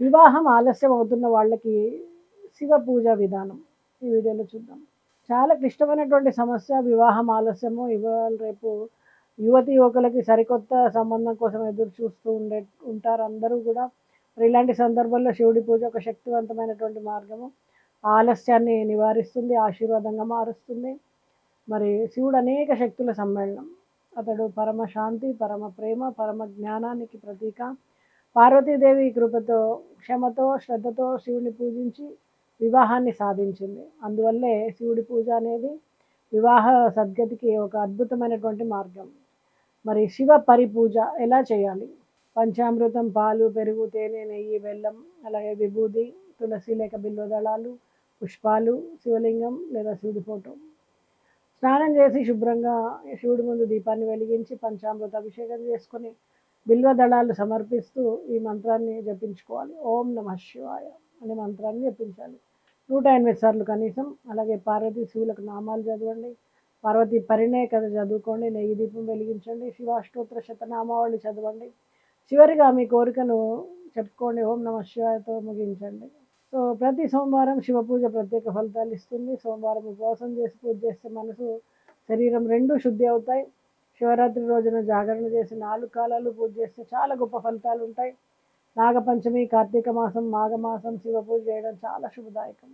వివాహం ఆలస్యం అవుతున్న వాళ్ళకి శివ పూజ విధానం ఈ వీడియోలో చూద్దాం. చాలా క్లిష్టమైనటువంటి సమస్య వివాహం ఆలస్యము. ఇవాళ రేపు యువతి యువకులకి సరికొత్త సంబంధం కోసం ఎదురు చూస్తూ ఉంటారు అందరూ కూడా. మరి ఇలాంటి సందర్భంలో శివుడి పూజ ఒక శక్తివంతమైనటువంటి మార్గము. ఆలస్యాన్ని నివారిస్తుంది, ఆశీర్వాదంగా మారుస్తుంది. మరి శివుడు అనేక శక్తుల సమ్మేళనం. అతడు పరమ శాంతి, పరమ ప్రేమ, పరమ జ్ఞానానికి ప్రతీక. పార్వతీదేవి కృపతో, క్షమతో, శ్రద్ధతో శివుని పూజించి వివాహాన్ని సాధించింది. అందువల్లే శివుడి పూజ అనేది వివాహ సద్గతికి ఒక అద్భుతమైనటువంటి మార్గం. మరి శివ పరిపూజ ఎలా చేయాలి? పంచామృతం, పాలు, పెరుగు, తేనె, నెయ్యి, బెల్లం, అలాగే విభూది, తులసి లేక బిల్వదళాలు, పుష్పాలు, శివలింగం లేదా శివుడి ఫోటో. స్నానం చేసి శుభ్రంగా శివుడి ముందు దీపాన్ని వెలిగించి పంచామృత అభిషేకం చేసుకొని బిల్వదళాలు సమర్పిస్తూ ఈ మంత్రాన్ని జపించుకోవాలి. ఓం నమః శివాయ అనే మంత్రాన్ని జపించాలి 108 సార్లు కనీసం. అలాగే పార్వతీ శివులకు నామాలు చదవండి. పార్వతీ పరిణయ కథ చదువుకోండి. నెయ్యి దీపం వెలిగించండి. శివాష్టోత్తర శతనామావళి చదవండి. చివరిగా మీ కోరికను చెప్పుకోండి. ఓం నమః శివాయతో ముగించండి. సో ప్రతి సోమవారం శివ పూజ ప్రత్యేక ఫలితాలు ఇస్తుంది. సోమవారం ఉపవాసం చేసి పూజ చేస్తే మనసు, శరీరం రెండూ శుద్ధి అవుతాయి. శివరాత్రి రోజున జాగరణ చేసి 4 కాలాలు పూజ చేస్తే చాలా గొప్ప ఫలితాలు ఉంటాయి. నాగపంచమి, కార్తీక మాసం, మాఘమాసం శివ పూజ చేయడం చాలా శుభదాయకం.